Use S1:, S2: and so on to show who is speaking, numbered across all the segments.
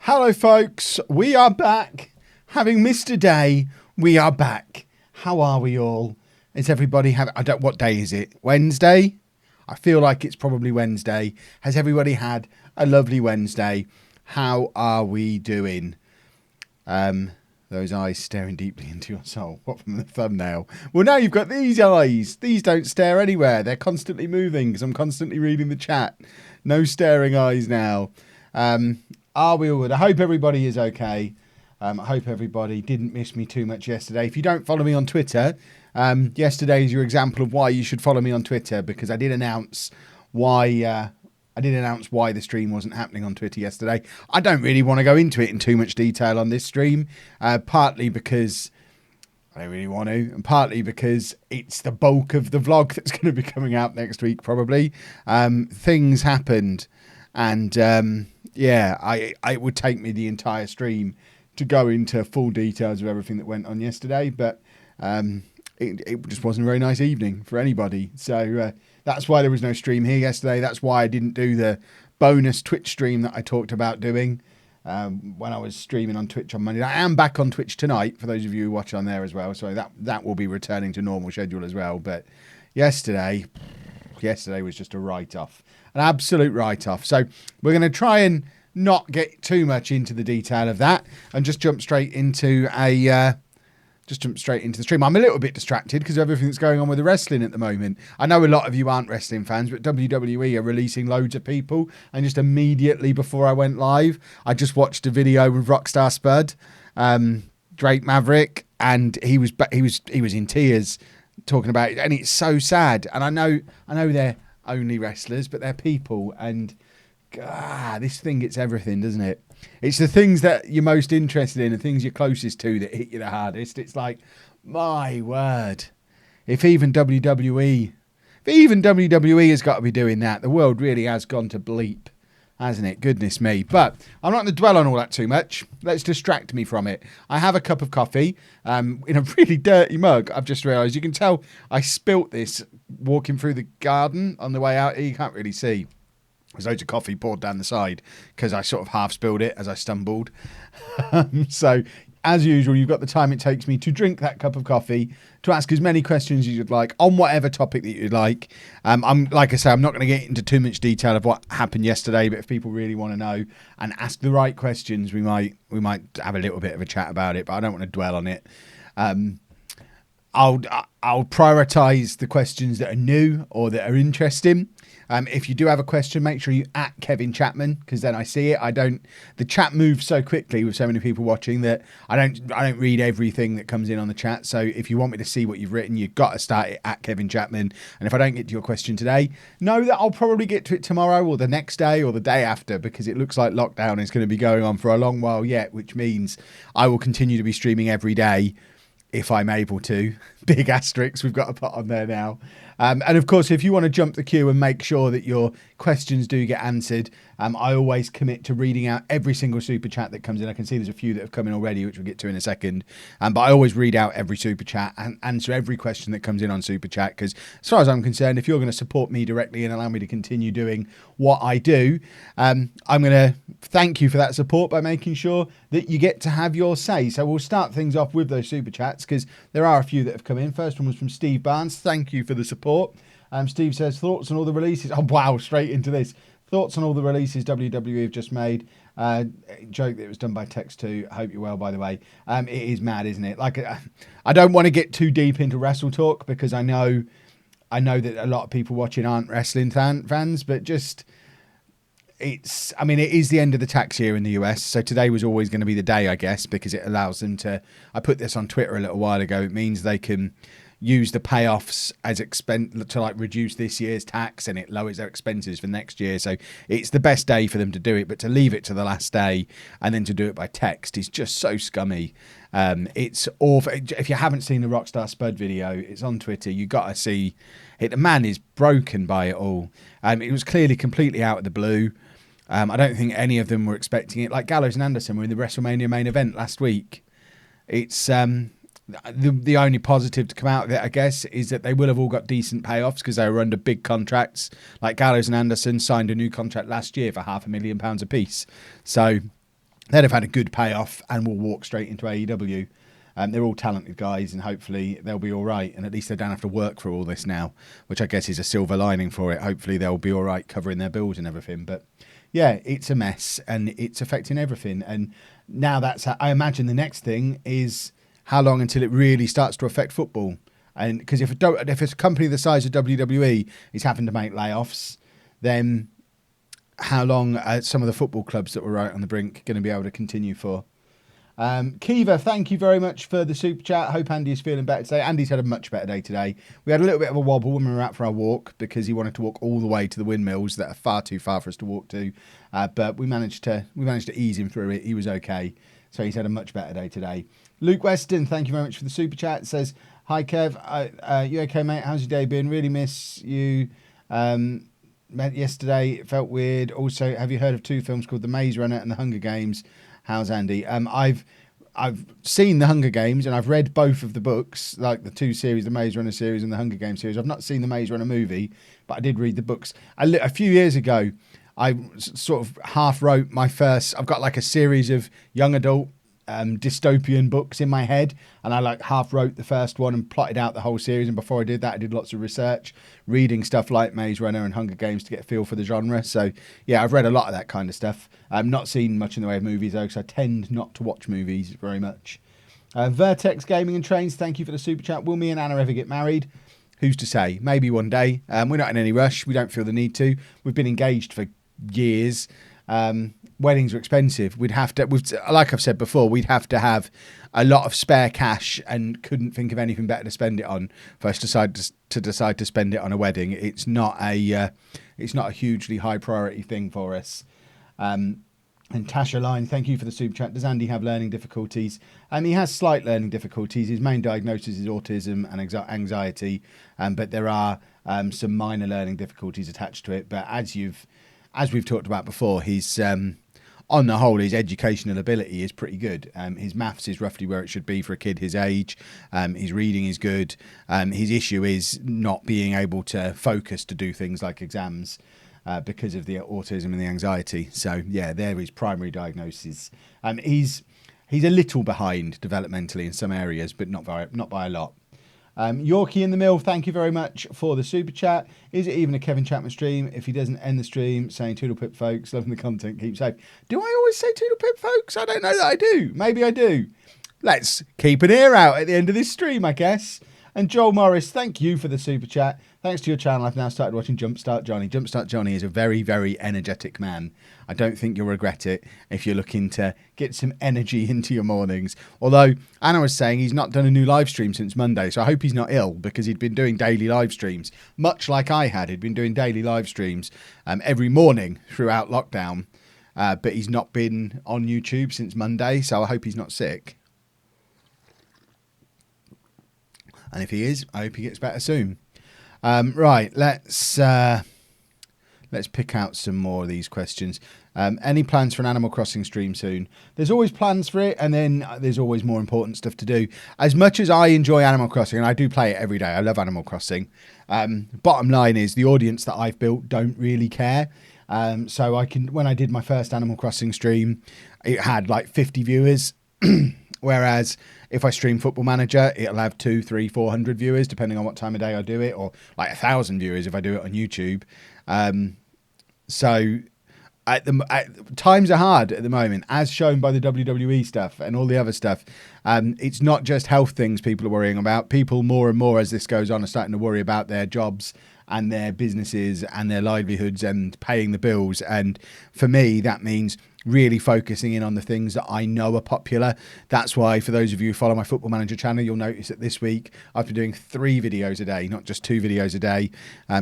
S1: Hello, folks. We are back. Having missed a day, we are back. How are we all? Is everybody what day is it? Wednesday? I feel like it's probably Wednesday. Has everybody had a lovely Wednesday? How are we doing? Those eyes staring deeply into your soul. What from the thumbnail? Well, now you've got these eyes. These don't stare anywhere. They're constantly moving because I'm constantly reading the chat. No staring eyes now. Are we all good? I hope everybody is okay. I hope everybody didn't miss me too much yesterday. If you don't follow me on Twitter, yesterday is your example of why you should follow me on Twitter, because I did announce why the stream wasn't happening on Twitter yesterday. I don't really want to go into it in too much detail on this stream, partly because I don't really want to, and partly because it's the bulk of the vlog that's going to be coming out next week probably. Things happened, and it would take me the entire stream to go into full details of everything that went on yesterday, but it just wasn't a very nice evening for anybody. So that's why there was no stream here yesterday. That's why I didn't do the bonus Twitch stream that I talked about doing when I was streaming on Twitch on Monday. I am back on Twitch tonight, for those of you who watch on there as well, so that will be returning to normal schedule as well. But yesterday was just a write-off. An absolute write-off. So we're going to try and not get too much into the detail of that and just jump straight into the stream. I'm a little bit distracted because of everything that's going on with the wrestling at the moment. I know a lot of you aren't wrestling fans, but WWE are releasing loads of people. And just immediately before I went live, I just watched a video with Rockstar Spud, Drake Maverick, and he was in tears talking about it. And it's so sad. And I know they're only wrestlers, but they're people, and this thing gets everything, doesn't it? It's the things that you're most interested in, the things you're closest to, that hit you the hardest. It's like, my word, if even WWE has got to be doing that, the world really has gone to bleep, hasn't it? Goodness me. But I'm not going to dwell on all that too much. Let's distract me from it. I have a cup of coffee in a really dirty mug. I've just realised. You can tell I spilt this walking through the garden on the way out. You can't really see. There's loads of coffee poured down the side because I sort of half spilled it as I stumbled. So, as usual, you've got the time it takes me to drink that cup of coffee, to ask as many questions as you'd like on whatever topic that you'd like. Like I say, I'm not going to get into too much detail of what happened yesterday, but if people really want to know and ask the right questions, we might have a little bit of a chat about it, but I don't want to dwell on it. I'll prioritise the questions that are new or that are interesting. If you do have a question, make sure you at Kevin Chapman, because then I see it. The chat moves so quickly with so many people watching that I don't read everything that comes in on the chat. So if you want me to see what you've written, you've got to start it at Kevin Chapman. And if I don't get to your question today, know that I'll probably get to it tomorrow or the next day or the day after, because it looks like lockdown is going to be going on for a long while yet, which means I will continue to be streaming every day if I'm able to. Big asterisks we've got to put on there now. And of course, if you want to jump the queue and make sure that your questions do get answered, I always commit to reading out every single super chat that comes in. I can see there's a few that have come in already, which we'll get to in a second. But I always read out every super chat and answer every question that comes in on super chat, because as far as I'm concerned, if you're going to support me directly and allow me to continue doing what I do, I'm going to thank you for that support by making sure that you get to have your say. So we'll start things off with those super chats, because there are a few that have come in. First one was from Steve Barnes. Thank you for the support. Steve says, thoughts on all the releases. Oh, wow, straight into this. Thoughts on all the releases WWE have just made. Joke that it was done by Text2. I hope you're well, by the way. It is mad, isn't it? Like, I don't want to get too deep into wrestle talk, because I know that a lot of people watching aren't wrestling fans, but just... it is the end of the tax year in the US, so today was always going to be the day, I guess, because it allows them to... I put this on Twitter a little while ago. It means they can use the payoffs as to like reduce this year's tax, and it lowers their expenses for next year. So it's the best day for them to do it, but to leave it to the last day and then to do it by text is just so scummy. It's awful. If you haven't seen the Rockstar Spud video, it's on Twitter. You got to see it. The man is broken by it all. It was clearly completely out of the blue. I don't think any of them were expecting it. Like Gallows and Anderson were in the WrestleMania main event last week. It's the only positive to come out of it, I guess, is that they will have all got decent payoffs because they were under big contracts. Like Gallows and Anderson signed a new contract last year for £500,000 apiece. So they'd have had a good payoff and will walk straight into AEW. They're all talented guys, and hopefully they'll be all right. And at least they don't have to work for all this now, which I guess is a silver lining for it. Hopefully they'll be all right covering their bills and everything. But yeah, it's a mess and it's affecting everything. And now I imagine the next thing is how long until it really starts to affect football. And because if a company the size of WWE is having to make layoffs, then how long are some of the football clubs that were right on the brink going to be able to continue for? Kiva, thank you very much for the super chat. Hope Andy is feeling better today. Andy's had a much better day today. We had a little bit of a wobble when we were out for our walk because he wanted to walk all the way to the windmills that are far too far for us to walk to. But we managed to ease him through it. He was okay. So he's had a much better day today. Luke Weston, thank you very much for the super chat. Says, hi Kev, you okay mate? How's your day been? Really miss you. Met yesterday, it felt weird. Also, have you heard of two films called The Maze Runner and The Hunger Games? How's Andy? I've seen The Hunger Games and I've read both of the books, like the two series, the Maze Runner series and the Hunger Games series. I've not seen the Maze Runner movie, but I did read the books. A few years ago, I sort of half wrote my first. I've got like a series of young adult dystopian books in my head, and I like half wrote the first one and plotted out the whole series. And before I did that, I did lots of research, reading stuff like Maze Runner and Hunger Games to get a feel for the genre. So yeah, I've read a lot of that kind of stuff. I've not seen much in the way of movies though, because I tend not to watch movies very much. Vertex Gaming and Trains, thank you for the super chat. Will me and Anna ever get married? Who's to say? Maybe one day. We're not in any rush. We don't feel the need to. We've been engaged for years. Weddings are expensive. Like I've said before, we'd have to have a lot of spare cash and couldn't think of anything better to spend it on for us to decide to spend it on a wedding. It's not a hugely high priority thing for us. And Tasha Line, thank you for the super chat. Does Andy have learning difficulties? He has slight learning difficulties. His main diagnosis is autism and anxiety, but there are some minor learning difficulties attached to it. But as we've talked about before, he's on the whole, his educational ability is pretty good. His maths is roughly where it should be for a kid his age. His reading is good. His issue is not being able to focus to do things like exams because of the autism and the anxiety. So yeah, they're his primary diagnoses. He's a little behind developmentally in some areas, but not by a lot. Yorkie in the Mill, thank you very much for the super chat. Is it even a Kevin Chapman stream if he doesn't end the stream saying toodle pip folks, loving the content, keep safe? Do I always say toodle pip folks? I don't know that I do. Maybe I do. Let's keep an ear out at the end of this stream, I guess. And Joel Morris, thank you for the super chat. Thanks to your channel, I've now started watching Jumpstart Johnny. Jumpstart Johnny is a very, very energetic man. I don't think you'll regret it if you're looking to get some energy into your mornings. Although, Anna was saying he's not done a new live stream since Monday, so I hope he's not ill because he'd been doing daily live streams, much like I had. He'd been doing daily live streams every morning throughout lockdown, but he's not been on YouTube since Monday, so I hope he's not sick. And if he is, I hope he gets better soon. Right, let's pick out some more of these questions. Any plans for an Animal Crossing stream soon? There's always plans for it, and then there's always more important stuff to do. As much as I enjoy Animal Crossing, and I do play it every day, I love Animal Crossing. Bottom line is the audience that I've built don't really care. So when I did my first Animal Crossing stream, it had like 50 viewers. Whereas if I stream Football Manager, it'll have 200, 300, 400 viewers, depending on what time of day I do it, or like 1,000 viewers if I do it on YouTube. So times are hard at the moment, as shown by the WWE stuff and all the other stuff. It's not just health things people are worrying about. People more and more as this goes on are starting to worry about their jobs and their businesses and their livelihoods and paying the bills. And for me, that means really focusing in on the things that I know are popular. That's why, for those of you who follow my Football Manager channel, you'll notice that this week I've been doing 3 videos a day, not just 2 videos a day.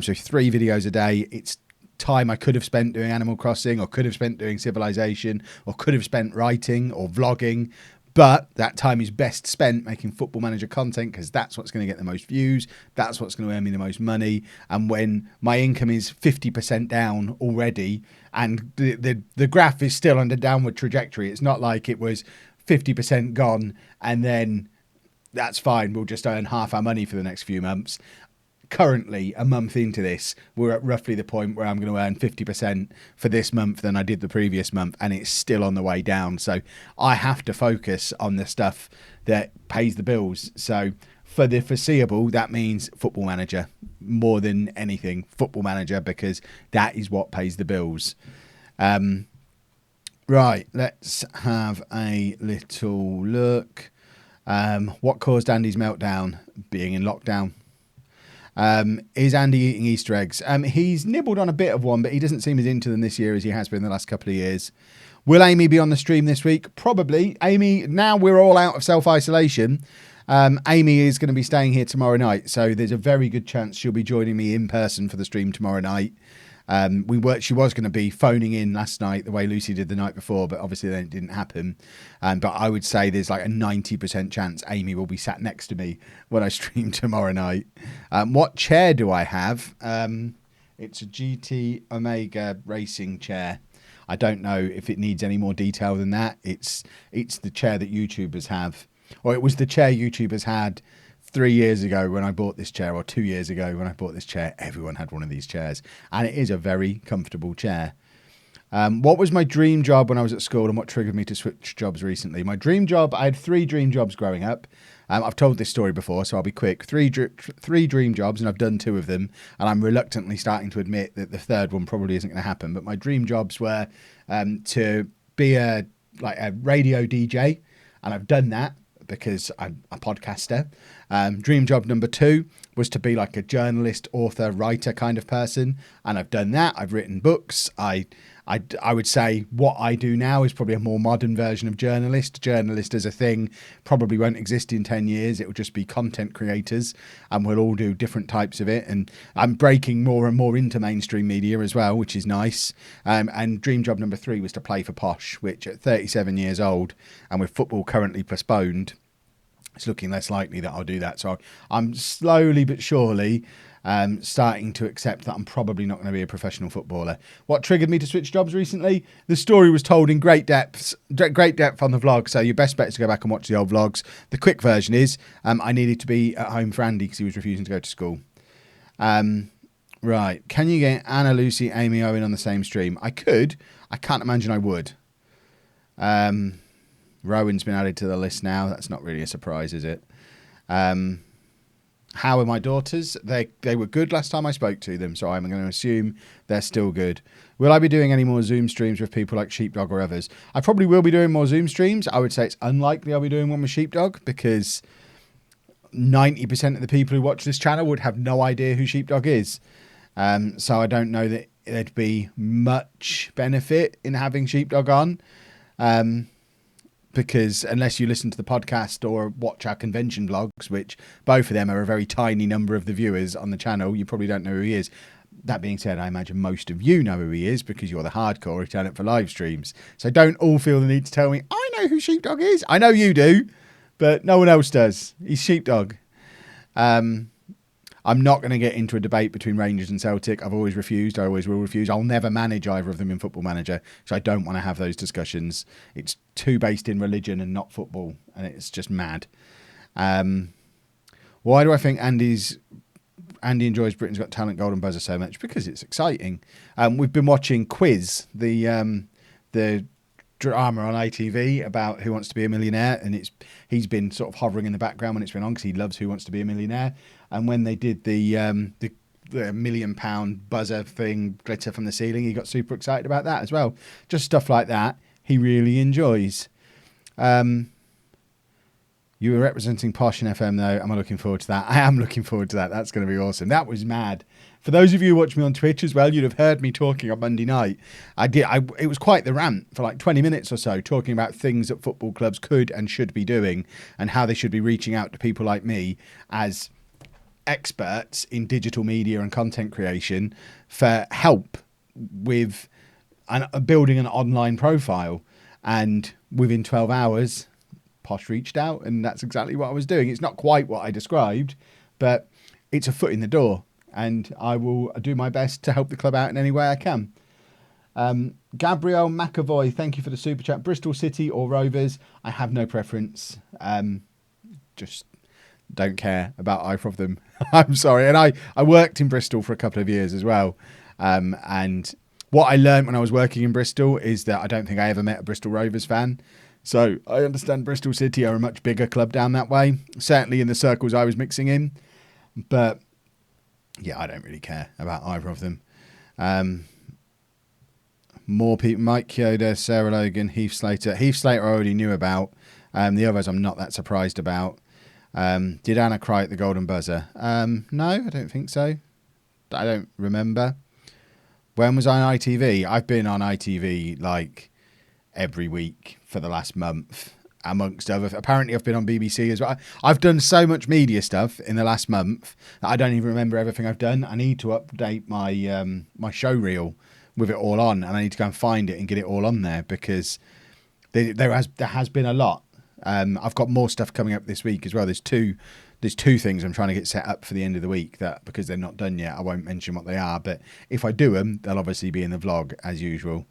S1: So 3 videos a day. It's time I could have spent doing Animal Crossing, or could have spent doing Civilization, or could have spent writing or vlogging. But that time is best spent making Football Manager content, because that's what's going to get the most views. That's what's going to earn me the most money. And when my income is 50% down already, and the graph is still on the downward trajectory, it's not like it was 50% gone and then that's fine, we'll just earn half our money for the next few months. currently, a month into this, we're at roughly the point where I'm going to earn 50% for this month than I did the previous month, and it's still on the way down. So I have to focus on the stuff that pays the bills. So for the foreseeable, that means Football Manager more than anything. Football Manager, because that is what pays the bills. Right, let's have a little look. What caused Andy's meltdown? Being in lockdown. Is Andy eating Easter eggs? He's nibbled on a bit of one, but he doesn't seem as into them this year as he has been the last couple of years. Will Amy be on the stream this week? Probably. Amy, now we're all out of self-isolation, Amy is going to be staying here tomorrow night, so there's a very good chance she'll be joining me in person for the stream tomorrow night. She was going to be phoning in last night the way Lucy did the night before, but obviously then it didn't happen. But I would say there's like a 90% chance Amy will be sat next to me when I stream tomorrow night. What chair do I have? It's a GT Omega racing chair. I don't know if it needs any more detail than that. It's the chair that YouTubers have, or it was the chair YouTubers had 3 years ago when I bought this chair, or 2 years ago when I bought this chair. Everyone had one of these chairs, and it is a very comfortable chair. What was my dream job when I was at school, and what triggered me to switch jobs recently? My dream job, I had 3 dream jobs growing up. I've told this story before, so I'll be quick. Three dream jobs, and I've done 2 of them, and I'm reluctantly starting to admit that the third one probably isn't going to happen. But my dream jobs were to be a radio DJ, and I've done that because I'm a podcaster. Dream job number 2 was to be like a journalist, author, writer kind of person, and I've done that. I've written books. I would say what I do now is probably a more modern version of journalist. Journalist as a thing probably won't exist in 10 years. It will just be content creators, and we'll all do different types of it. And I'm breaking more and more into mainstream media as well, which is nice. And dream job number 3 was to play for Posh, which at 37 years old, and with football currently postponed, it's looking less likely that I'll do that. So I'm slowly but surely starting to accept that I'm probably not going to be a professional footballer. What triggered me to switch jobs recently? The story was told in great depth on the vlog, so your best bet is to go back and watch the old vlogs. The quick version is I needed to be at home for Andy because he was refusing to go to school. Right, can you get Anna, Lucy, Amy, Owen on the same stream? I could. I can't imagine I would. Rowan's been added to the list now. That's not really a surprise, is it? How are my daughters? They were good last time I spoke to them, so I'm going to assume they're still good. Will I be doing any more Zoom streams with people like Sheepdog or others? I probably will be doing more Zoom streams. I would say it's unlikely I'll be doing one with Sheepdog because 90% of the people who watch this channel would have no idea who Sheepdog is. So I don't know that there'd be much benefit in having Sheepdog on. Because unless you listen to the podcast or watch our convention vlogs, which both of them are a very tiny number of the viewers on the channel, you probably don't know who he is. That being said, I imagine most of you know who he is because you're the hardcore who turn up for live streams. So don't all feel the need to tell me, I know who Sheepdog is. I know you do, but no one else does. He's Sheepdog. I'm not going to get into a debate between Rangers and Celtic. I've always refused. I always will refuse. I'll never manage either of them in Football Manager, so I don't want to have those discussions. It's too based in religion and not football, and it's just mad. Why do I think Andy enjoys Britain's Got Talent Golden Buzzer so much? Because it's exciting. We've been watching Quiz, the drama on ITV about Who Wants to Be a Millionaire, and he's been sort of hovering in the background when it's been on because he loves Who Wants to Be a Millionaire. And when they did the £1 million buzzer thing, glitter from the ceiling, he got super excited about that as well. Just stuff like that he really enjoys. You were representing Posh in FM though. Am I looking forward to that? I am looking forward to that. That's going to be awesome. That was mad. For those of you who watch me on Twitch as well, you'd have heard me talking on Monday night. It was quite the rant for like 20 minutes or so, talking about things that football clubs could and should be doing and how they should be reaching out to people like me as experts in digital media and content creation for help with building an online profile. And within 12 hours, Posh reached out, and that's exactly what I was doing. It's not quite what I described, but it's a foot in the door, and I will do my best to help the club out in any way I can. Gabrielle McAvoy, thank you for the super chat. Bristol City or Rovers? I have no preference. Just don't care about either of them. I'm sorry. And I worked in Bristol for a couple of years as well. And what I learned when I was working in Bristol is that I don't think I ever met a Bristol Rovers fan. So I understand Bristol City are a much bigger club down that way, certainly in the circles I was mixing in. But yeah, I don't really care about either of them. More people: Mike Kyoda, Sarah Logan, Heath Slater. Heath Slater I already knew about. The others I'm not that surprised about. Did Anna cry at the golden buzzer? No, I don't think so. I don't remember. When was I on ITV? I've been on ITV like every week for the last month, amongst other. Apparently I've been on BBC as well. I've done so much media stuff in the last month that I don't even remember everything I've done. I need to update my my show reel with it all on, and I need to go and find it and get it all on there, because there has been a lot. I've got more stuff coming up this week as well. There's two things I'm trying to get set up for the end of the week, that because they're not done yet, I won't mention what they are, but if I do them, they'll obviously be in the vlog as usual.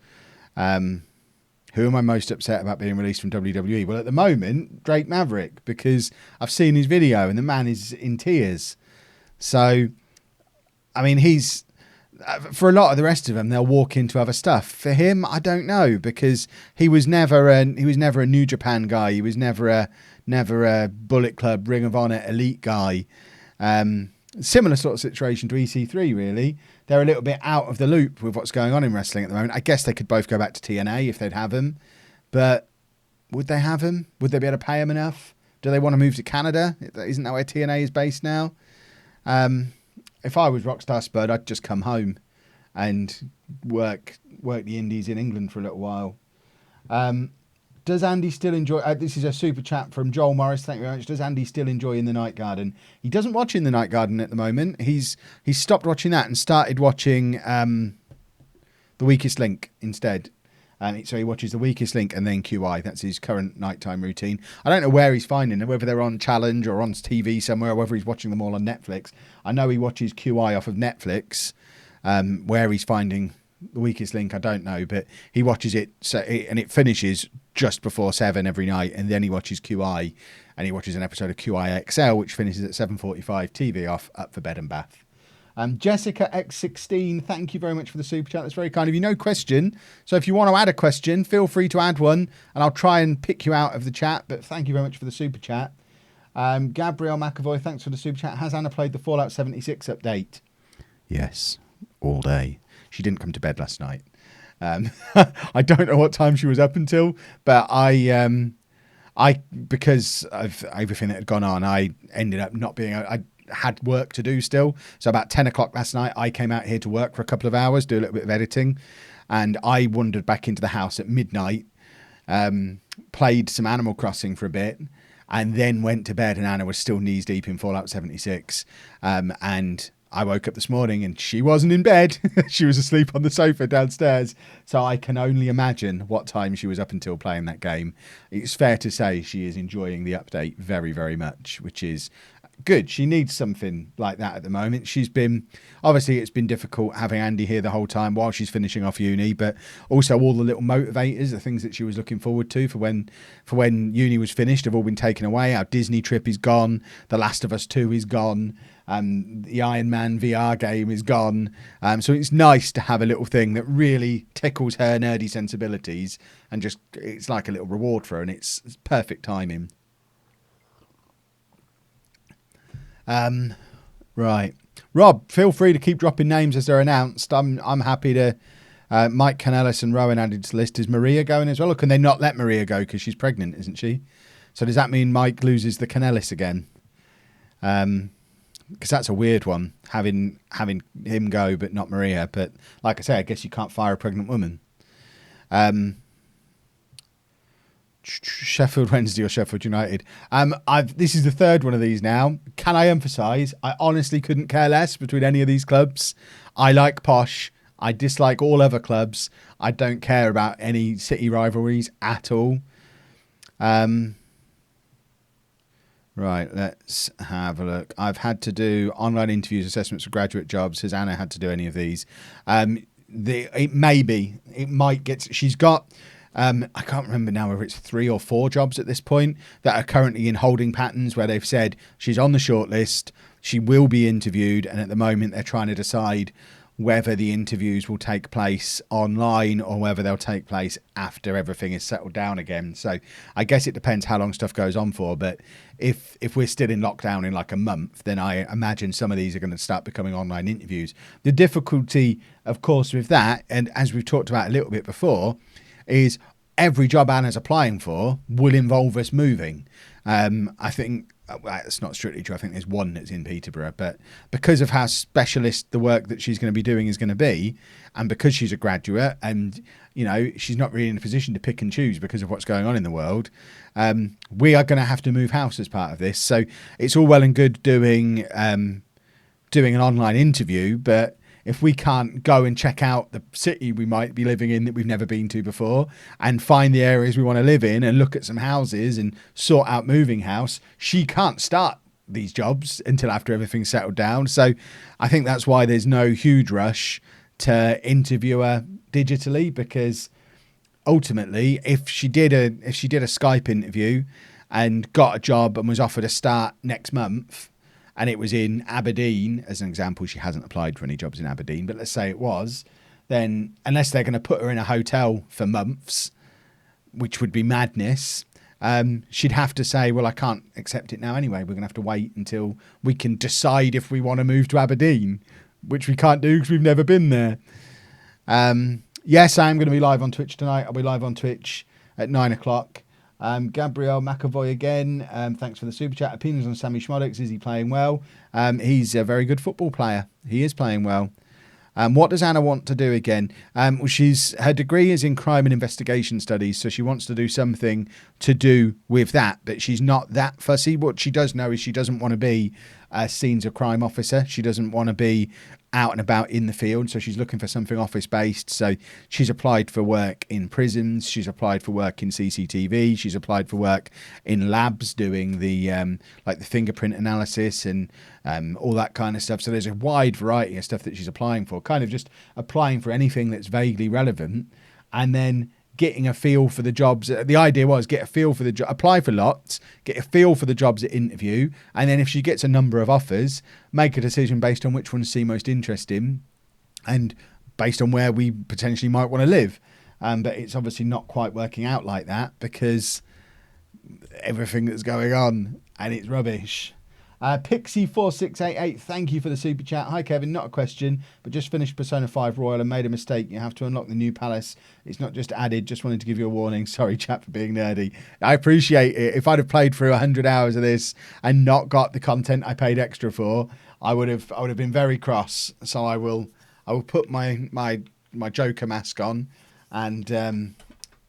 S1: Who am I most upset about being released from WWE? Well, at the moment, Drake Maverick, because I've seen his video and the man is in tears. So, I mean, he's, for a lot of the rest of them, they'll walk into other stuff. For him, I don't know, because he was never a New Japan guy. He was never a Bullet Club, Ring of Honor elite guy. Similar sort of situation to EC3, really. They're a little bit out of the loop with what's going on in wrestling at the moment. I guess they could both go back to TNA if they'd have him, but would they have him? Would they be able to pay him enough? Do they want to move to Canada? Isn't that where TNA is based now? If I was Rockstar Spud, I'd just come home and work the indies in England for a little while. Does Andy still enjoy... this is a super chat from Joel Morris. Thank you very much. Does Andy still enjoy In the Night Garden? He doesn't watch In the Night Garden at the moment. He's stopped watching that and started watching The Weakest Link instead. So he watches The Weakest Link and then QI. That's his current nighttime routine. I don't know where he's finding them, whether they're on Challenge or on TV somewhere, or whether he's watching them all on Netflix. I know he watches QI off of Netflix. Where he's finding The Weakest Link, I don't know, but he watches it, and it finishes just before 7 every night, and then he watches QI, and he watches an episode of QI XL, which finishes at 7:45. TV off, up for bed and bath. Jessica X16, thank you very much for the super chat. That's very kind of you. No question, so if you want to add a question, feel free to add one, and I'll try and pick you out of the chat. But thank you very much for the super chat. Gabrielle McAvoy, thanks for the super chat. Has Anna played the Fallout 76 update? Yes, all day. She didn't come to bed last night. I don't know what time she was up until, but I because of everything that had gone on, I ended up not being. I had work to do still, so about 10 o'clock last night, I came out here to work for a couple of hours, do a little bit of editing, and I wandered back into the house at midnight, played some Animal Crossing for a bit, and then went to bed. And Anna was still knees deep in Fallout 76, and I woke up this morning and she wasn't in bed. She was asleep on the sofa downstairs. So I can only imagine what time she was up until playing that game. It's fair to say she is enjoying the update very, very much, which is good. She needs something like that at the moment. She's been, obviously it's been difficult having Andy here the whole time while she's finishing off uni, but also all the little motivators, the things that she was looking forward to for when uni was finished, have all been taken away. Our Disney trip is gone. The Last of Us 2 is gone. The Iron Man VR game is gone. So it's nice to have a little thing that really tickles her nerdy sensibilities, and just, it's like a little reward for her, and it's perfect timing. Right. Rob, feel free to keep dropping names as they're announced. I'm happy to. Mike Canellis and Rowan added to the list. Is Maria going as well, or can they not let Maria go because she's pregnant, isn't she? So does that mean Mike loses the Canellis again? Because that's a weird one, having him go but not Maria. But like I say, I guess you can't fire a pregnant woman. Sheffield Wednesday or Sheffield United. This is the third one of these now. Can I emphasise, I honestly couldn't care less between any of these clubs. I like Posh. I dislike all other clubs. I don't care about any city rivalries at all. Right, let's have a look. I've had to do online interviews, assessments for graduate jobs. Has Anna had to do any of these? It might get. She's got I can't remember now whether it's 3 or 4 jobs at this point that are currently in holding patterns where they've said she's on the shortlist, she will be interviewed, and at the moment they're trying to decide whether the interviews will take place online or whether they'll take place after everything is settled down again. So I guess it depends how long stuff goes on for. But if we're still in lockdown in like a month, then I imagine some of these are going to start becoming online interviews. The difficulty, of course, with that, and as we've talked about a little bit before, is every job Anna's applying for will involve us moving. I think that's not strictly true. I think there's one that's in Peterborough, but because of how specialist the work that she's going to be doing is going to be, and because she's a graduate and, you know, she's not really in a position to pick and choose because of what's going on in the world, we are going to have to move house as part of this. So it's all well and good doing an online interview, but if we can't go and check out the city we might be living in that we've never been to before and find the areas we want to live in and look at some houses and sort out moving house, she can't start these jobs until after everything's settled down. So I think that's why there's no huge rush to interview her digitally, because ultimately if she did a Skype interview and got a job and was offered a start next month, and it was in Aberdeen, as an example, she hasn't applied for any jobs in Aberdeen, but let's say it was, then unless they're going to put her in a hotel for months, which would be madness, she'd have to say, well, I can't accept it now anyway. We're going to have to wait until we can decide if we want to move to Aberdeen, which we can't do because we've never been there. Yes, I'm going to be live on Twitch tonight. I'll be live on Twitch at 9 o'clock. Gabriel McAvoy again. Thanks for the super chat. Opinions on Sammy Schmodix. Is he playing well? He's a very good football player. He is playing well. What does Anna want to do again? Her degree is in crime and investigation studies, so she wants to do something to do with that, but she's not that fussy. What she does know is she doesn't want to be a scenes of crime officer. She doesn't want to be out and about in the field, so she's looking for something office based. So she's applied for work in prisons, she's applied for work in CCTV, she's applied for work in labs doing the like the fingerprint analysis and all that kind of stuff. So there's a wide variety of stuff that she's applying for, kind of just applying for anything that's vaguely relevant and then getting a feel for the jobs. The idea was get a feel for the job, apply for lots, get a feel for the jobs at interview, and then if she gets a number of offers, make a decision based on which ones seem most interesting and based on where we potentially might want to live. But it's obviously not quite working out like that because everything that's going on, and it's rubbish. Pixie4688, thank you for the super chat. Hi Kevin, not a question, but just finished Persona 5 Royal and made a mistake. You have to unlock the new palace. It's not just added. Just wanted to give you a warning. Sorry, chap, for being nerdy. I appreciate it. If I'd have played through 100 hours of this and not got the content I paid extra for, I would have been very cross. So I will put my Joker mask on and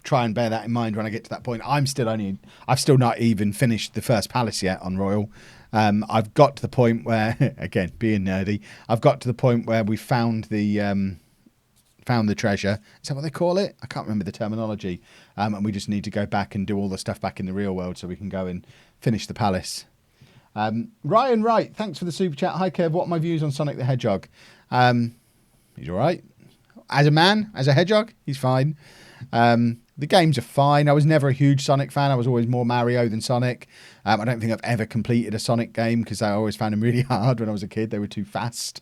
S1: try and bear that in mind when I get to that point. I've still not even finished the first palace yet on Royal. I've got to the point where, again, being nerdy, I've got to the point where we found the treasure. Is that what they call it? I can't remember the terminology. And we just need to go back and do all the stuff back in the real world so we can go and finish the palace. Ryan Wright, thanks for the super chat. Hi Kev, what are my views on Sonic the Hedgehog? He's all right. As a man, as a hedgehog, he's fine. The games are fine. I was never a huge Sonic fan. I was always more Mario than Sonic. I don't think I've ever completed a Sonic game because I always found them really hard when I was a kid. They were too fast.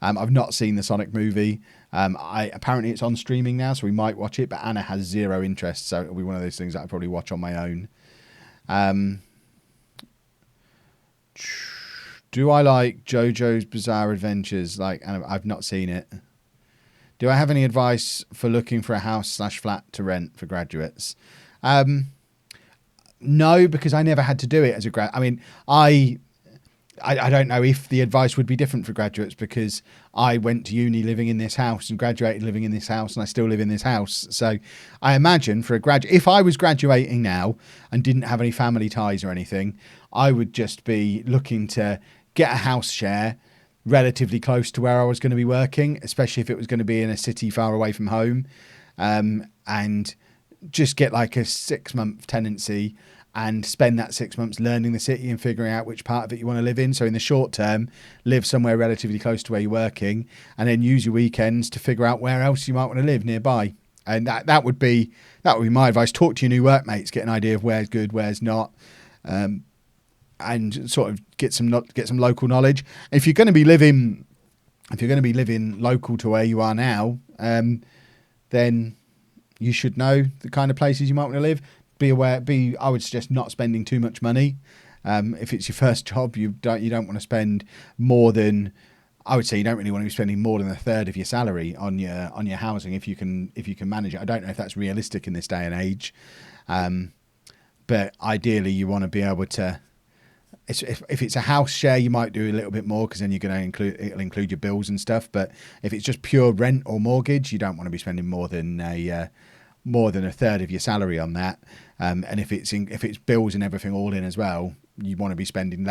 S1: I've not seen the Sonic movie. Apparently it's on streaming now, so we might watch it, but Anna has zero interest, so it'll be one of those things that I'll probably watch on my own. Do I like JoJo's Bizarre Adventures? I've not seen it. Do I have any advice for looking for a house/flat to rent for graduates? No, because I never had to do it as a grad. I mean, I don't know if the advice would be different for graduates because I went to uni living in this house and graduated living in this house and I still live in this house. So I imagine for a graduate, if I was graduating now and didn't have any family ties or anything, I would just be looking to get a house share relatively close to where I was going to be working, especially if it was going to be in a city far away from home, and just get like a 6-month tenancy and spend that 6 months learning the city and figuring out which part of it you want to live in. So in the short term, live somewhere relatively close to where you're working and then use your weekends to figure out where else you might want to live nearby. And that would be my advice. Talk to your new workmates, get an idea of where's good, where's not, and sort of get some local knowledge. If you're going to be living local to where you are now, then you should know the kind of places you might want to live. Be aware. I would suggest not spending too much money. If it's your first job, you don't want to spend more than. I would say you don't really want to be spending more than a third of your salary on your housing if you can manage it. I don't know if that's realistic in this day and age, but ideally you want to be able to. If it's a house share, you might do a little bit more because then it'll include your bills and stuff. But if it's just pure rent or mortgage, you don't want to be spending more than a third of your salary on that. And if it's bills and everything all in as well, you want to be spending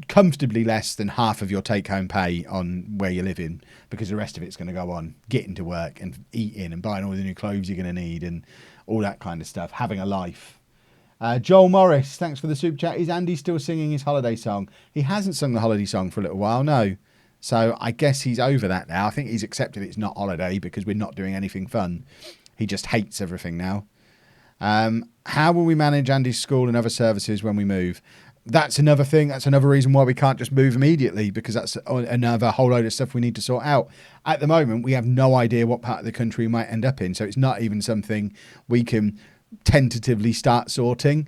S1: comfortably less than half of your take-home pay on where you're living, because the rest of it's going to go on getting to work and eating and buying all the new clothes you're going to need and all that kind of stuff, having a life. Joel Morris, thanks for the super chat. Is Andy still singing his holiday song? He hasn't sung the holiday song for a little while, no. So I guess he's over that now. I think he's accepted it's not holiday because we're not doing anything fun. He just hates everything now. How will we manage Andy's school and other services when we move? That's another thing. That's another reason why we can't just move immediately, because that's another whole load of stuff we need to sort out. At the moment, we have no idea what part of the country we might end up in. So it's not even something we can tentatively start sorting.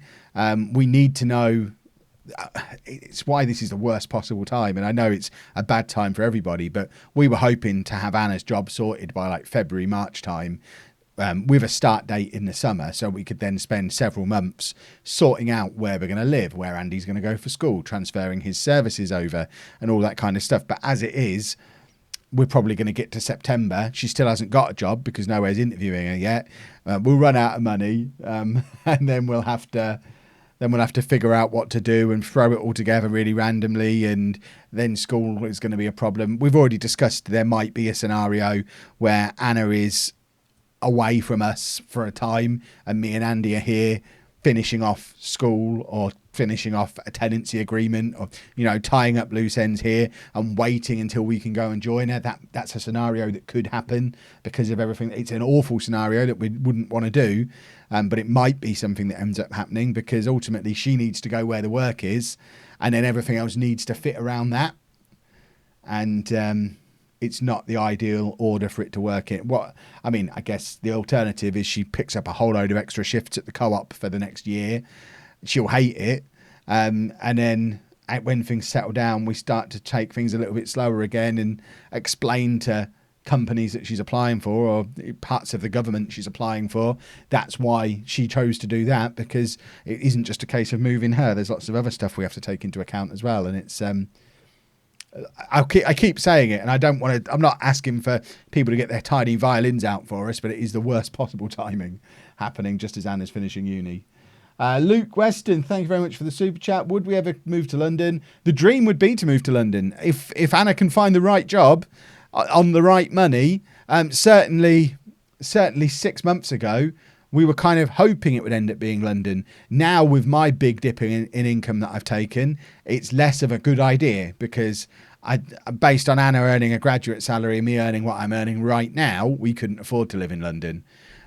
S1: We need to know. It's why this is the worst possible time. And I know it's a bad time for everybody, but we were hoping to have Anna's job sorted by like February, March time. With a start date in the summer, so we could then spend several months sorting out where we're going to live, where Andy's going to go for school, transferring his services over and all that kind of stuff. But as it is, we're probably going to get to September. She still hasn't got a job because nowhere's interviewing her yet. We'll run out of money, and then we'll have to figure out what to do and throw it all together really randomly, and then school is going to be a problem. We've already discussed there might be a scenario where Anna is away from us for a time and me and Andy are here finishing off school or finishing off a tenancy agreement, or tying up loose ends here and waiting until we can go and join her. That's a scenario that could happen because of everything. It's an awful scenario that we wouldn't want to do, but it might be something that ends up happening because ultimately she needs to go where the work is, and then everything else needs to fit around that. And it's not the ideal order for it to work in. I guess the alternative is she picks up a whole load of extra shifts at the co-op for the next year. She'll hate it. And then when things settle down, we start to take things a little bit slower again and explain to companies that she's applying for, or parts of the government she's applying for. That's why she chose to do that, because it isn't just a case of moving her. There's lots of other stuff we have to take into account as well. And it's, I keep saying it, and I don't want to. I'm not asking for people to get their tiny violins out for us, but it is the worst possible timing happening just as Anna's finishing uni. Luke Weston, thank you very much for the super chat. Would we ever move to London? The dream would be to move to London if Anna can find the right job on the right money. Certainly 6 months ago, we were kind of hoping it would end up being London. Now, with my big dip in income that I've taken, it's less of a good idea, because based on Anna earning a graduate salary and me earning what I'm earning right now, we couldn't afford to live in London.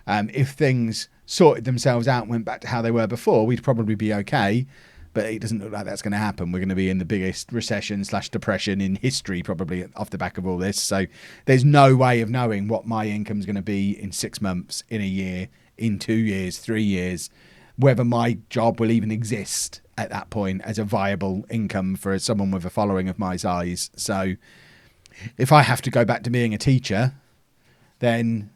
S1: If things sorted themselves out and went back to how they were before, we'd probably be okay. But it doesn't look like that's going to happen. We're going to be in the biggest recession/depression in history, probably, off the back of all this. So there's no way of knowing what my income's going to be in 6 months, in a year, in 2 years, 3 years, whether my job will even exist at that point as a viable income for someone with a following of my size. So if I have to go back to being a teacher, then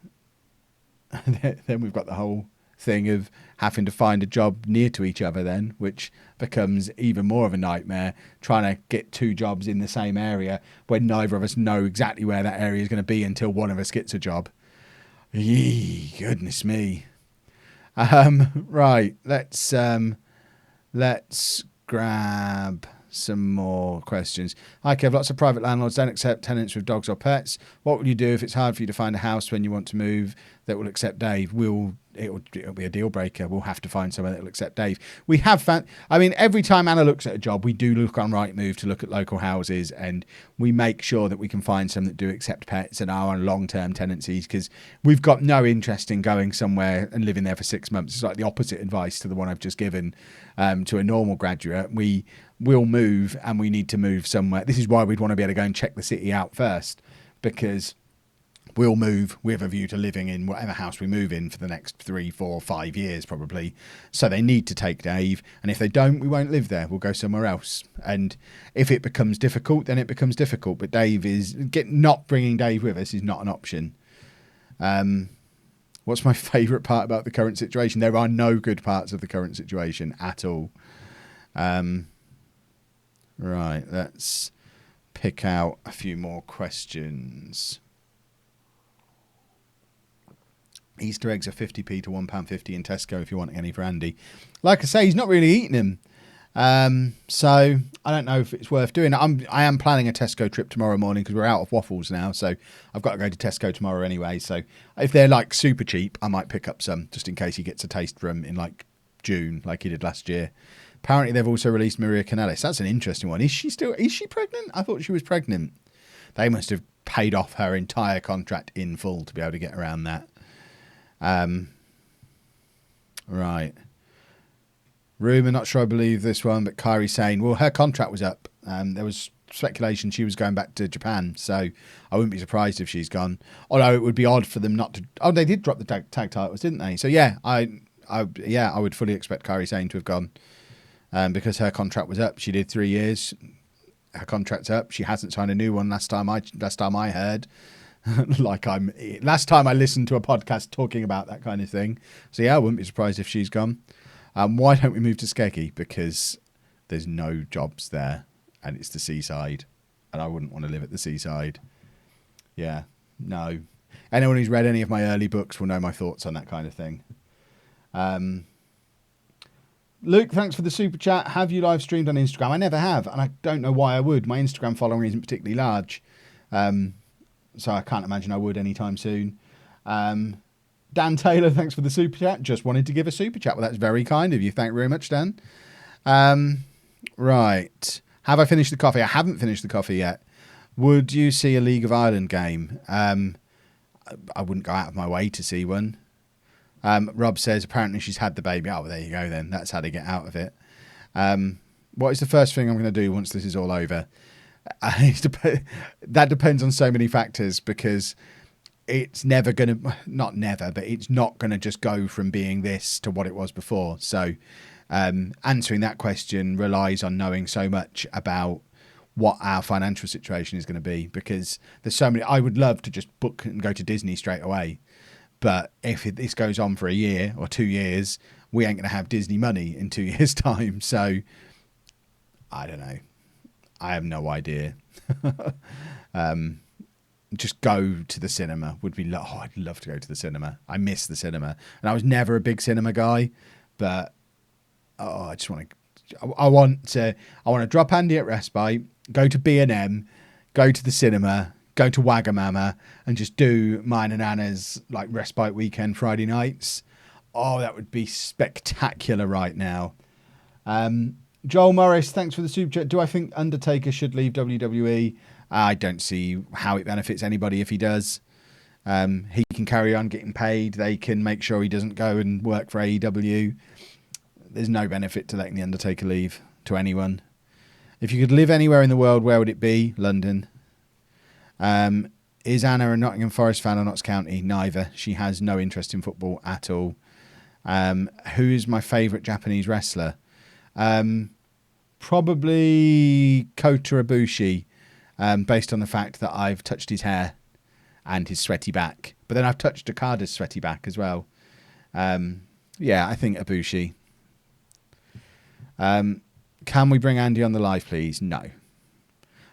S1: we've got the whole thing of having to find a job near to each other then, which becomes even more of a nightmare, trying to get 2 jobs in the same area when neither of us know exactly where that area is going to be until one of us gets a job. Yee, goodness me. Right, let's grab some more questions. Hi Kev, lots of private landlords don't accept tenants with dogs or pets. What will you do if it's hard for you to find a house when you want to move that will accept Dave? We'll it'll be a deal breaker. We'll have to find someone that will accept Dave. We have found, I mean, every time Anna looks at a job, we do look on Rightmove to look at local houses, and we make sure that we can find some that do accept pets and are on long-term tenancies, because we've got no interest in going somewhere and living there for 6 months. It's like the opposite advice to the one I've just given to a normal graduate. We will move, and we need to move somewhere. This is why we'd want to be able to go and check the city out first, because we'll move with a view to living in whatever house we move in for the next 3, 4, 5 years probably. So they need to take Dave, and if they don't, we won't live there. We'll go somewhere else. And if it becomes difficult, then it becomes difficult. But not bringing Dave with us is not an option. What's my favourite part about the current situation? There are no good parts of the current situation at all. Right, let's pick out a few more questions. Easter eggs are 50p to £1.50 in Tesco if you want any for Andy. Like I say, he's not really eating them. So I don't know if it's worth doing. I am planning a Tesco trip tomorrow morning because we're out of waffles now. So I've got to go to Tesco tomorrow anyway. So if they're like super cheap, I might pick up some just in case he gets a taste from in like June like he did last year. Apparently they've also released Maria Kanellis. That's an interesting one. Is she pregnant? I thought she was pregnant. They must have paid off her entire contract in full to be able to get around that. Right. Rumour, not sure I believe this one, but Kyrie saying, well, her contract was up. There was speculation she was going back to Japan, so I wouldn't be surprised if she's gone. Although it would be odd for them not to. Oh, they did drop the tag titles, didn't they? So yeah, I would fully expect Kyrie saying to have gone, because her contract was up. She did 3 years. Her contract's up. She hasn't signed a new one. Last time I heard. Last time I listened to a podcast talking about that kind of thing. So yeah, I wouldn't be surprised if she's gone. Why don't we move to Skeggy? Because there's no jobs there and it's the seaside, and I wouldn't want to live at the seaside. Yeah, no. Anyone who's read any of my early books will know my thoughts on that kind of thing. Luke, thanks for the super chat. Have you live streamed on Instagram? I never have, and I don't know why I would. My Instagram following isn't particularly large. So I can't imagine I would anytime soon. Dan Taylor, thanks for the super chat. Just wanted to give a super chat. Well, that's very kind of you. Thank you very much, Dan. Right. Have I finished the coffee? I haven't finished the coffee yet. Would you see a League of Ireland game? I wouldn't go out of my way to see one. Rob says apparently she's had the baby. Oh, well, there you go then. That's how to get out of it. What is the first thing I'm going to do once this is all over? That depends on so many factors, because it's never going to, not never, but it's not going to just go from being this to what it was before. So answering that question relies on knowing so much about what our financial situation is going to be, because there's so many. I would love to just book and go to Disney straight away, but if this goes on for a year or 2 years, we ain't going to have Disney money in 2 years' time. So I don't know. I have no idea. Just go to the cinema would be. I'd love to go to the cinema. I miss the cinema, and I was never a big cinema guy, but I just want to. I want to drop Andy at Respite, go to B&M, go to the cinema, go to Wagamama, and just do mine and Anna's like Respite weekend Friday nights. Oh, that would be spectacular right now. Joel Morris, thanks for the super chat. Do I think Undertaker should leave WWE? I don't see how it benefits anybody if he does. He can carry on getting paid. They can make sure he doesn't go and work for AEW. There's no benefit to letting the Undertaker leave to anyone. If you could live anywhere in the world, where would it be? London. Is Anna a Nottingham Forest fan or Notts County? Neither. She has no interest in football at all. Who is my favourite Japanese wrestler? Probably Kota Ibushi, based on the fact that I've touched his hair and his sweaty back. But then I've touched Okada's sweaty back as well. Yeah, I think Ibushi. Can we bring Andy on the live, please? No.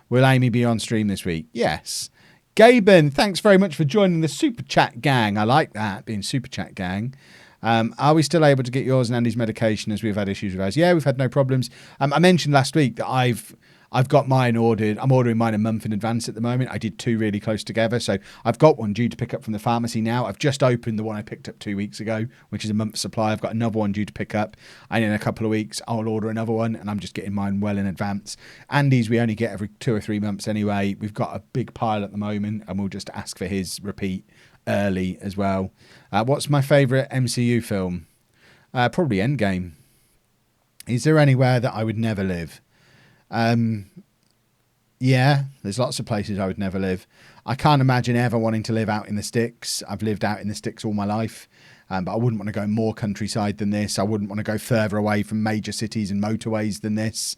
S1: Will Amy be on stream this week? Yes. Gaben, thanks very much for joining the Super Chat gang. I like that, being Super Chat gang. Are we still able to get yours and Andy's medication as we've had issues with ours? Yeah, we've had no problems. I mentioned last week that I've I've got mine ordered. I'm ordering mine a month in advance at the moment. I did 2 really close together. So I've got one due to pick up from the pharmacy now. I've just opened the one I picked up 2 weeks ago, which is a month's supply. I've got another one due to pick up. And in a couple of weeks, I'll order another one. And I'm just getting mine well in advance. Andy's we only get every 2 or 3 months anyway. We've got a big pile at the moment. And we'll just ask for his repeat early as well. What's my favourite MCU film? Probably Endgame. Is there anywhere that I would never live? Yeah, there's lots of places I would never live. I can't imagine ever wanting to live out in the sticks. I've lived out in the sticks all my life, but I wouldn't want to go more countryside than this. I wouldn't want to go further away from major cities and motorways than this.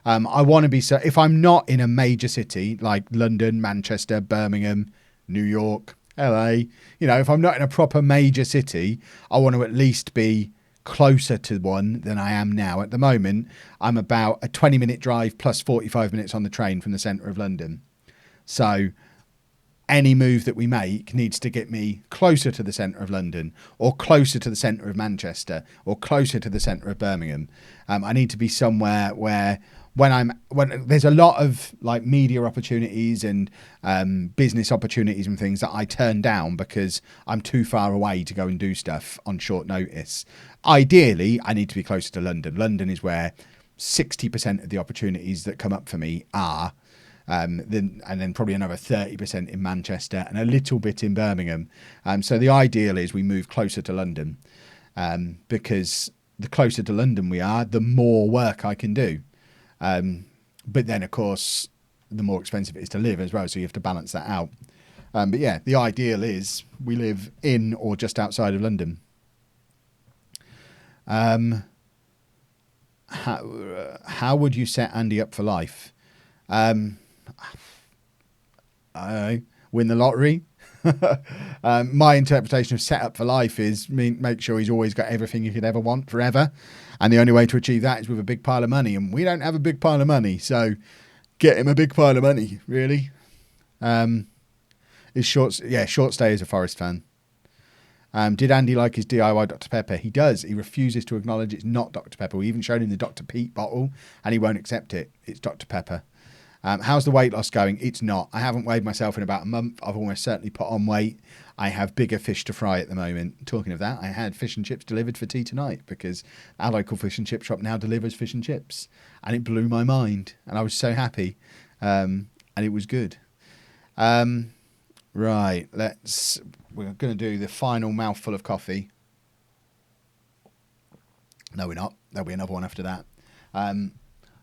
S1: I want to be, so if I'm not in a major city like London, Manchester, Birmingham, New York, LA, if I'm not in a proper major city, I want to at least be closer to one than I am now. At the moment, I'm about a 20-minute drive plus 45 minutes on the train from the centre of London. So any move that we make needs to get me closer to the centre of London, or closer to the centre of Manchester, or closer to the centre of Birmingham. I need to be somewhere where when there's a lot of like media opportunities and business opportunities and things that I turn down because I'm too far away to go and do stuff on short notice. Ideally, I need to be closer to London. London is where 60% of the opportunities that come up for me are. And then probably another 30% in Manchester and a little bit in Birmingham. So the ideal is we move closer to London, because the closer to London we are, the more work I can do. But then, of course, the more expensive it is to live as well. So you have to balance that out. But yeah, the ideal is we live in or just outside of London. How would you set Andy up for life? I don't know, win the lottery. My interpretation of set up for life is make sure he's always got everything he could ever want forever. And the only way to achieve that is with a big pile of money. And we don't have a big pile of money. So get him a big pile of money, really. Short Stay is a Forest fan. Did Andy like his DIY Dr. Pepper? He does. He refuses to acknowledge it's not Dr. Pepper. We even showed him the Dr. Pete bottle and he won't accept it. It's Dr. Pepper. How's the weight loss going? It's not. I haven't weighed myself in about a month. I've almost certainly put on weight. I have bigger fish to fry at the moment. Talking of that, I had fish and chips delivered for tea tonight because our local fish and chip shop now delivers fish and chips. And it blew my mind. And I was so happy. And it was good. Right, we're going to do the final mouthful of coffee. No, we're not. There'll be another one after that.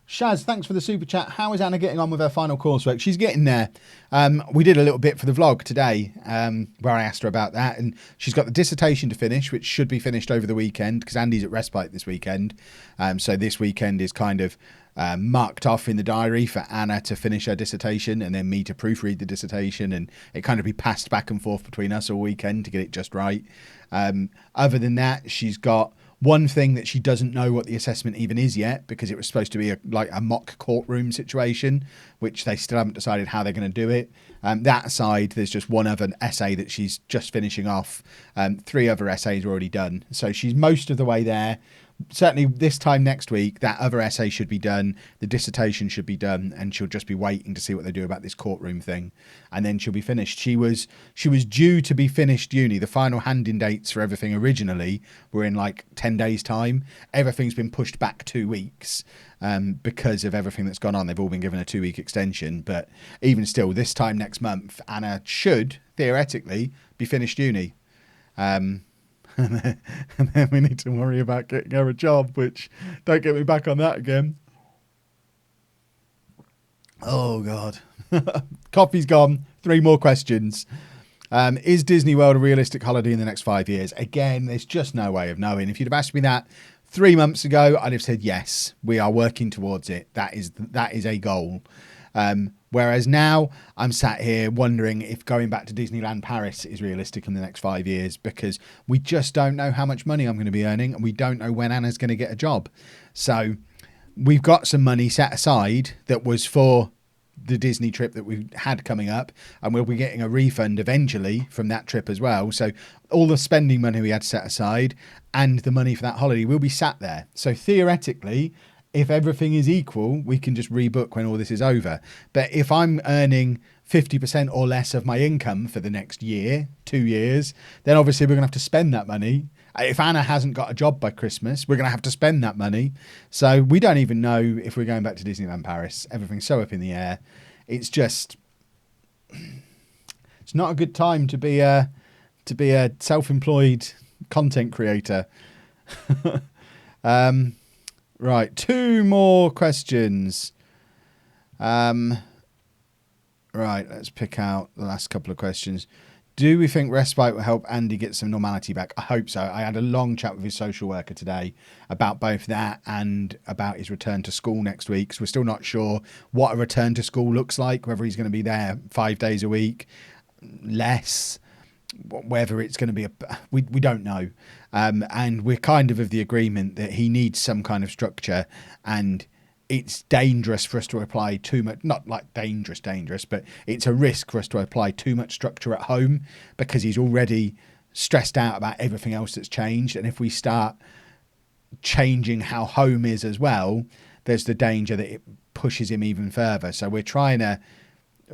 S1: Shaz, thanks for the super chat. How is Anna getting on with her final coursework? She's getting there. We did a little bit for the vlog today, where I asked her about that, and she's got the dissertation to finish, which should be finished over the weekend because Andy's at respite this weekend. So this weekend is kind of marked off in the diary for Anna to finish her dissertation and then me to proofread the dissertation, and it kind of be passed back and forth between us all weekend to get it just right. Other than that, she's got one thing that she doesn't know what the assessment even is yet, because it was supposed to be a mock courtroom situation, which they still haven't decided how they're going to do it. That aside, there's just one other essay that she's just finishing off. 3 other essays are already done. So she's most of the way there. Certainly this time next week, that other essay should be done, the dissertation should be done, and she'll just be waiting to see what they do about this courtroom thing, and then she'll be finished. She was due to be finished uni. The final hand-in dates for everything originally were in like 10 days' time. Everything's been pushed back 2 weeks because of everything that's gone on. They've all been given a 2-week extension, but even still, this time next month, Anna should, theoretically, be finished uni. And then we need to worry about getting her a job, which don't get me back on that again. Oh, God. Coffee's gone. 3 more questions. Is Disney World a realistic holiday in the next 5 years? Again, there's just no way of knowing. If you'd have asked me that 3 months ago, I'd have said yes, we are working towards it. That is a goal. Whereas now I'm sat here wondering if going back to Disneyland Paris is realistic in the next 5 years, because we just don't know how much money I'm going to be earning, and we don't know when Anna's going to get a job. So we've got some money set aside that was for the Disney trip that we had coming up, and we'll be getting a refund eventually from that trip as well. So all the spending money we had set aside and the money for that holiday will be sat there. So theoretically, if everything is equal, we can just rebook when all this is over. But if I'm earning 50% or less of my income for the next year, 2 years, then obviously we're going to have to spend that money. If Anna hasn't got a job by Christmas, we're going to have to spend that money. So we don't even know if we're going back to Disneyland Paris. Everything's so up in the air. It's just, it's not a good time to be a self-employed content creator. Right, 2 more questions. Right, let's pick out the last couple of questions. Do we think respite will help Andy get some normality back? I hope so. I had a long chat with his social worker today about both that and about his return to school next week. So we're still not sure what a return to school looks like, whether he's going to be there 5 days a week, less, whether it's going to be we don't know. And we're kind of the agreement that he needs some kind of structure, and it's dangerous for us to apply too much, not like dangerous, but it's a risk for us to apply too much structure at home because he's already stressed out about everything else that's changed. And if we start changing how home is as well, there's the danger that it pushes him even further. So we're trying to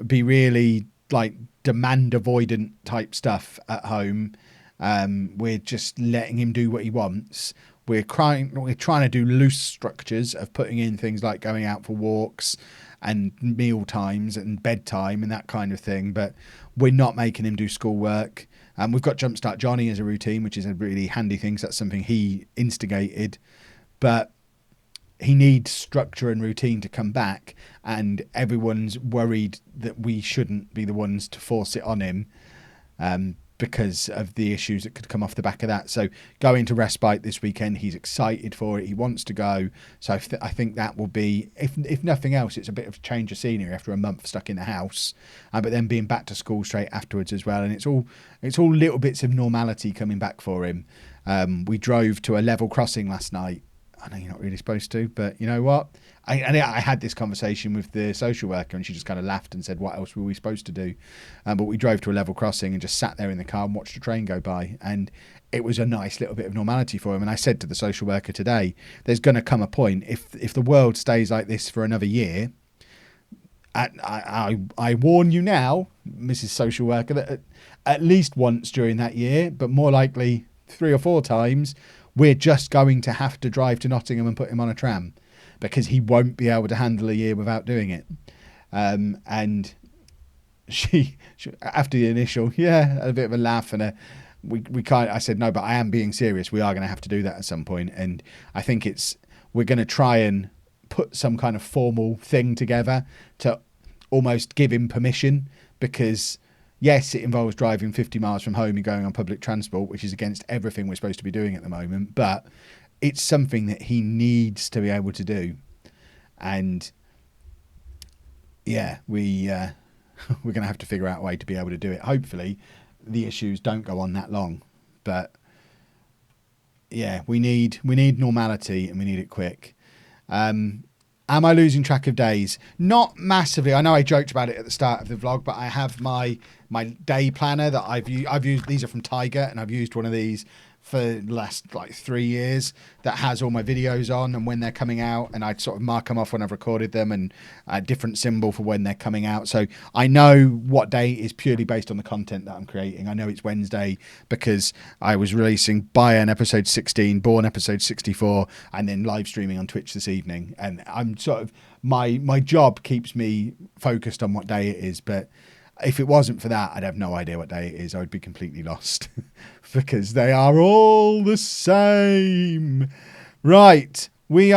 S1: be really like demand avoidant type stuff at home. We're just letting him do what he wants. We're trying to do loose structures of putting in things like going out for walks and meal times and bedtime and that kind of thing. But we're not making him do schoolwork. We've got Jumpstart Johnny as a routine, which is a really handy thing. So that's something he instigated. But he needs structure and routine to come back. And everyone's worried that we shouldn't be the ones to force it on him. Because of the issues that could come off the back of that. So going to respite this weekend, he's excited for it. He wants to go. So I think that will be, if nothing else, it's a bit of a change of scenery after a month stuck in the house, but then being back to school straight afterwards as well. And it's all little bits of normality coming back for him. We drove to a level crossing last night. I know you're not really supposed to, but you know what? I had this conversation with the social worker and she just kind of laughed and said, what else were we supposed to do? But we drove to a level crossing and just sat there in the car and watched a train go by. And it was a nice little bit of normality for him. And I said to the social worker today, there's going to come a point, if the world stays like this for another year, I warn you now, Mrs. Social Worker, that at least once during that year, but more likely 3 or 4 times, we're just going to have to drive to Nottingham and put him on a tram because he won't be able to handle a year without doing it. And she after the initial, had a bit of a laugh and I said, no, but I am being serious. We are going to have to do that at some point. And I think we're going to try and put some kind of formal thing together to almost give him permission, because yes, it involves driving 50 miles from home and going on public transport, which is against everything we're supposed to be doing at the moment. But it's something that he needs to be able to do. And we're going to have to figure out a way to be able to do it. Hopefully the issues don't go on that long. But yeah, we need normality and we need it quick. Am I losing track of days? Not massively. I know I joked about it at the start of the vlog, but I have my day planner that I've used. These are from Tiger, and I've used one of these for the last 3 years that has all my videos on and when they're coming out, and I sort of mark them off when I've recorded them and a different symbol for when they're coming out. So I know what day is purely based on the content that I'm creating. I know it's Wednesday because I was releasing Bayern episode 16, Born episode 64, and then live streaming on Twitch this evening. And I'm sort of, my job keeps me focused on what day it is, but if it wasn't for that, I'd have no idea what day it is. I would be completely lost because they are all the same. Right. We're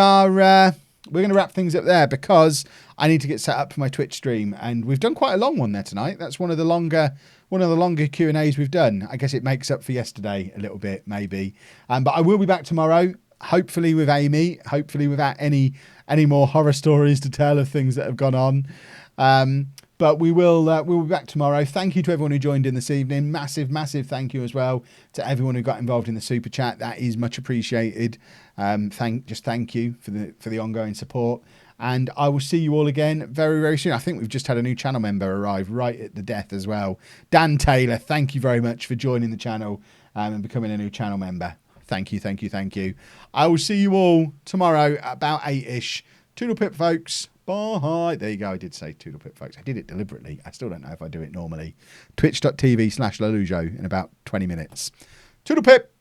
S1: going to wrap things up there because I need to get set up for my Twitch stream, and we've done quite a long one there tonight. That's one of the longer Q&As we've done. I guess it makes up for yesterday a little bit, maybe. But I will be back tomorrow, hopefully with Amy, hopefully without any more horror stories to tell of things that have gone on. But we'll be back tomorrow. Thank you to everyone who joined in this evening. Massive thank you as well to everyone who got involved in the super chat. That is much appreciated. Thank you for the ongoing support. And I will see you all again very, very soon. I think we've just had a new channel member arrive right at the death as well. Dan Taylor, thank you very much for joining the channel and becoming a new channel member. Thank you, thank you, thank you. I will see you all tomorrow at about 8ish. Toodle pip, folks. Bye. There you go. I did say toodle pip, folks. I did it deliberately. I still don't know if I do it normally. Twitch.tv/lollujo in about 20 minutes. Toodle pip.